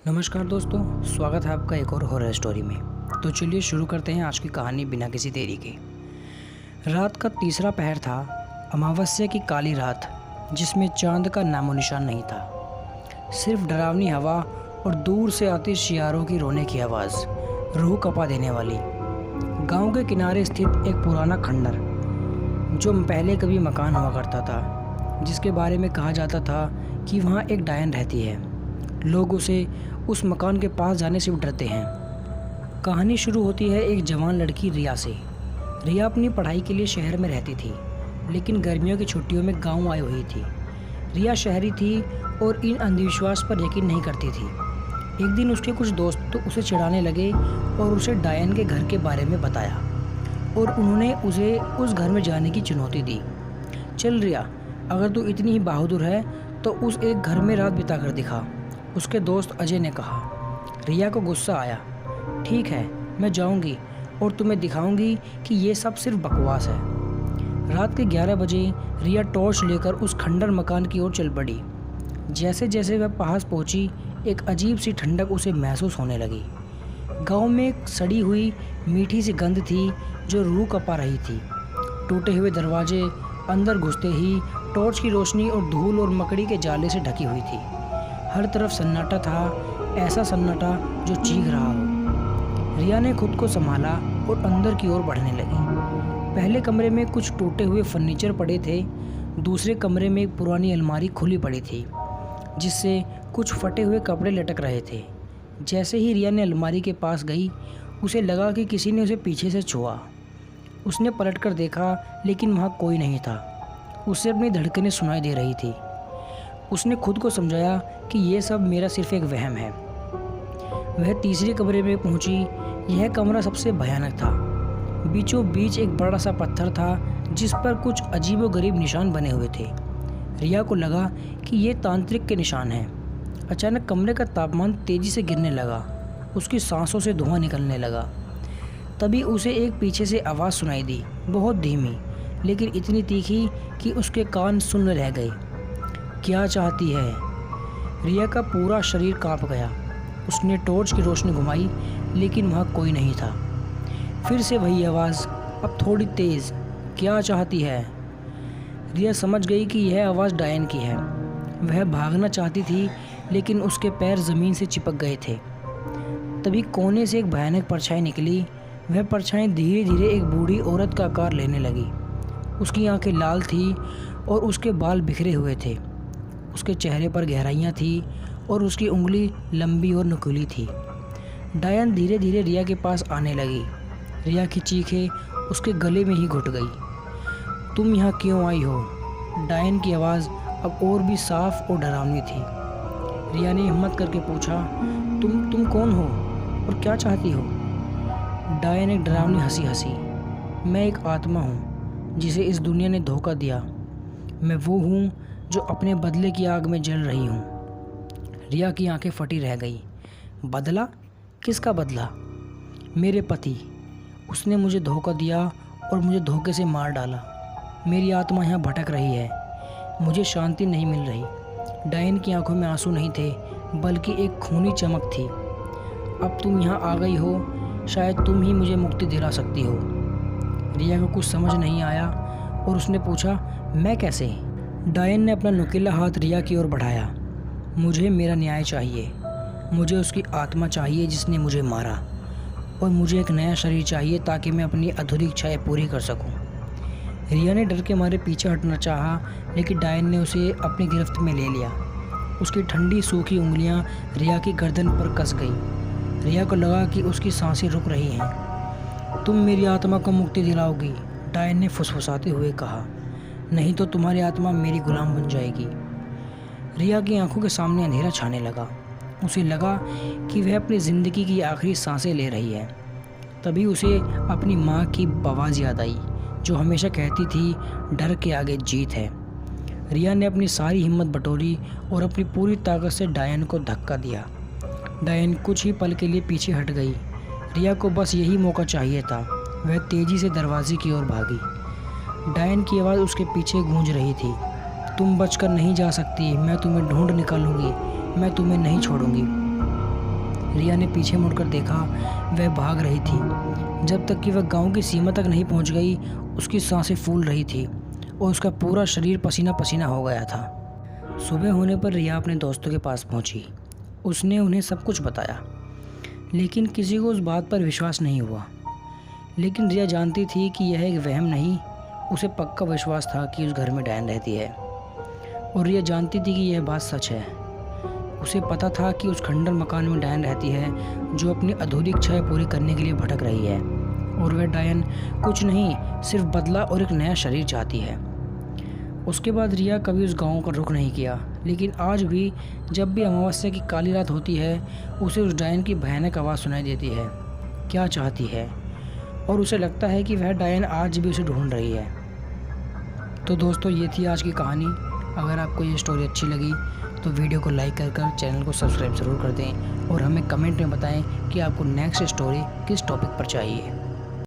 नमस्कार दोस्तों, स्वागत है आपका एक और हॉरर स्टोरी में। तो चलिए शुरू करते हैं आज की कहानी बिना किसी देरी के। रात का तीसरा पहर था, अमावस्या की काली रात जिसमें चांद का नामो निशान नहीं था। सिर्फ डरावनी हवा और दूर से आती शियारों की रोने की आवाज़, रूह कपा देने वाली। गांव के किनारे स्थित एक पुराना खंडर जो पहले कभी मकान हुआ करता था, जिसके बारे में कहा जाता था कि वहाँ एक डायन रहती है। लोग उस मकान के पास जाने से डरते हैं। कहानी शुरू होती है एक जवान लड़की रिया से। रिया अपनी पढ़ाई के लिए शहर में रहती थी, लेकिन गर्मियों की छुट्टियों में गांव आई हुई थी। रिया शहरी थी और इन अंधविश्वास पर यकीन नहीं करती थी। एक दिन उसके कुछ दोस्त तो उसे चिढ़ाने लगे और उसे डायन के घर के बारे में बताया और उन्होंने उसे उस घर में जाने की चुनौती दी। चल रिया, अगर तू इतनी ही बहादुर है तो उस एक घर में रात बिता कर दिखा, उसके दोस्त अजय ने कहा। रिया को गुस्सा आया। ठीक है, मैं जाऊंगी और तुम्हें दिखाऊंगी कि ये सब सिर्फ बकवास है। रात के 11 बजे रिया टॉर्च लेकर उस खंडर मकान की ओर चल पड़ी। जैसे जैसे वह पास पहुंची, एक अजीब सी ठंडक उसे महसूस होने लगी। गांव में एक सड़ी हुई मीठी सी गंध थी जो रूह कपा रही थी। टूटे हुए दरवाजे, अंदर घुसते ही टॉर्च की रोशनी और धूल और मकड़ी के जाले से ढकी हुई थी। हर तरफ सन्नाटा था, ऐसा सन्नाटा जो चीख रहा हो। रिया ने खुद को संभाला और अंदर की ओर बढ़ने लगी। पहले कमरे में कुछ टूटे हुए फर्नीचर पड़े थे। दूसरे कमरे में एक पुरानी अलमारी खुली पड़ी थी जिससे कुछ फटे हुए कपड़े लटक रहे थे। जैसे ही रिया ने अलमारी के पास गई, उसे लगा कि किसी ने उसे पीछे से छुआ। उसने पलटकर देखा, लेकिन वहाँ कोई नहीं था। उसे अपनी धड़कनें सुनाई दे रही थी। उसने खुद को समझाया कि ये सब मेरा सिर्फ एक वहम है। वह तीसरे कमरे में पहुंची। यह कमरा सबसे भयानक था। बीचों बीच एक बड़ा सा पत्थर था जिस पर कुछ अजीबोगरीब निशान बने हुए थे। रिया को लगा कि ये तांत्रिक के निशान हैं। अचानक कमरे का तापमान तेज़ी से गिरने लगा। उसकी सांसों से धुआं निकलने लगा। तभी उसे एक पीछे से आवाज़ सुनाई दी, बहुत धीमी लेकिन इतनी तीखी कि उसके कान सुन्न रह गए। क्या चाहती है? रिया का पूरा शरीर कांप गया। उसने टॉर्च की रोशनी घुमाई, लेकिन वहाँ कोई नहीं था। फिर से वही आवाज़, अब थोड़ी तेज़। क्या चाहती है? रिया समझ गई कि यह आवाज़ डायन की है। वह भागना चाहती थी, लेकिन उसके पैर ज़मीन से चिपक गए थे। तभी कोने से एक भयानक परछाई निकली। वह परछाई धीरे धीरे एक बूढ़ी औरत का आकार लेने लगी। उसकी आंखें लाल थी और उसके बाल बिखरे हुए थे। उसके चेहरे पर गहराइयाँ थी और उसकी उंगली लंबी और नुकीली थी। डायन धीरे धीरे रिया के पास आने लगी। रिया की चीखें उसके गले में ही घुट गई। तुम यहाँ क्यों आई हो? डायन की आवाज़ अब और भी साफ और डरावनी थी। रिया ने हिम्मत करके पूछा, तुम कौन हो और क्या चाहती हो? डायन एक डरावनी हंसी हंसी। मैं एक आत्मा हूँ जिसे इस दुनिया ने धोखा दिया। मैं वो हूँ जो अपने बदले की आग में जल रही हूँ। रिया की आंखें फटी रह गई। बदला? किसका बदला? मेरे पति। उसने मुझे धोखा दिया और मुझे धोखे से मार डाला। मेरी आत्मा यहाँ भटक रही है। मुझे शांति नहीं मिल रही। डायन की आंखों में आंसू नहीं थे, बल्कि एक खूनी चमक थी। अब तुम यहाँ आ गई हो, शायद तुम ही मुझे मुक्ति दिला सकती हो। रिया को कुछ समझ नहीं आया और उसने पूछा, मैं कैसे? डायन ने अपना नुकीला हाथ रिया की ओर बढ़ाया। मुझे मेरा न्याय चाहिए। मुझे उसकी आत्मा चाहिए जिसने मुझे मारा, और मुझे एक नया शरीर चाहिए ताकि मैं अपनी अधूरी इच्छाएं पूरी कर सकूं। रिया ने डर के मारे पीछे हटना चाहा, लेकिन डायन ने उसे अपनी गिरफ्त में ले लिया। उसकी ठंडी सूखी उंगलियां रिया की गर्दन पर कस गई। रिया को लगा कि उसकी सांसें रुक रही हैं। तुम मेरी आत्मा को मुक्ति दिलाओगी, डायन ने फुसफुसाते हुए कहा, नहीं तो तुम्हारी आत्मा मेरी गुलाम बन जाएगी। रिया की आंखों के सामने अंधेरा छाने लगा। उसे लगा कि वह अपनी ज़िंदगी की आखिरी सांसें ले रही है। तभी उसे अपनी माँ की आवाज़ याद आई, जो हमेशा कहती थी, डर के आगे जीत है। रिया ने अपनी सारी हिम्मत बटोरी और अपनी पूरी ताकत से डायन को धक्का दिया। डायन कुछ ही पल के लिए पीछे हट गई। रिया को बस यही मौका चाहिए था। वह तेज़ी से दरवाजे की ओर भागी। डायन की आवाज़ उसके पीछे गूंज रही थी, तुम बचकर नहीं जा सकती। मैं तुम्हें ढूंढ निकालूंगी। मैं तुम्हें नहीं छोड़ूंगी। रिया ने पीछे मुड़कर देखा, वह भाग रही थी। जब तक कि वह गांव की सीमा तक नहीं पहुंच गई, उसकी सांसें फूल रही थी और उसका पूरा शरीर पसीना पसीना हो गया था। सुबह होने पर रिया अपने दोस्तों के पास पहुंची। उसने उन्हें सब कुछ बताया, लेकिन किसी को उस बात पर विश्वास नहीं हुआ। लेकिन रिया जानती थी कि यह एक वहम नहीं, उसे पक्का विश्वास था कि उस घर में डायन रहती है। और रिया जानती थी कि यह बात सच है। उसे पता था कि उस खंडर मकान में डायन रहती है, जो अपनी अधूरी इच्छाएं पूरी करने के लिए भटक रही है। और वह डायन कुछ नहीं, सिर्फ बदला और एक नया शरीर चाहती है। उसके बाद रिया कभी उस गांव का रुख नहीं किया, लेकिन आज भी जब भी अमावस्या की काली रात होती है, उसे उस डायन की भयानक आवाज़ सुनाई देती है। क्या चाहती है? और उसे लगता है कि वह डायन आज भी उसे ढूंढ रही है। तो दोस्तों, ये थी आज की कहानी। अगर आपको ये स्टोरी अच्छी लगी तो वीडियो को लाइक कर चैनल को सब्सक्राइब ज़रूर कर दें और हमें कमेंट में बताएं कि आपको नेक्स्ट स्टोरी किस टॉपिक पर चाहिए।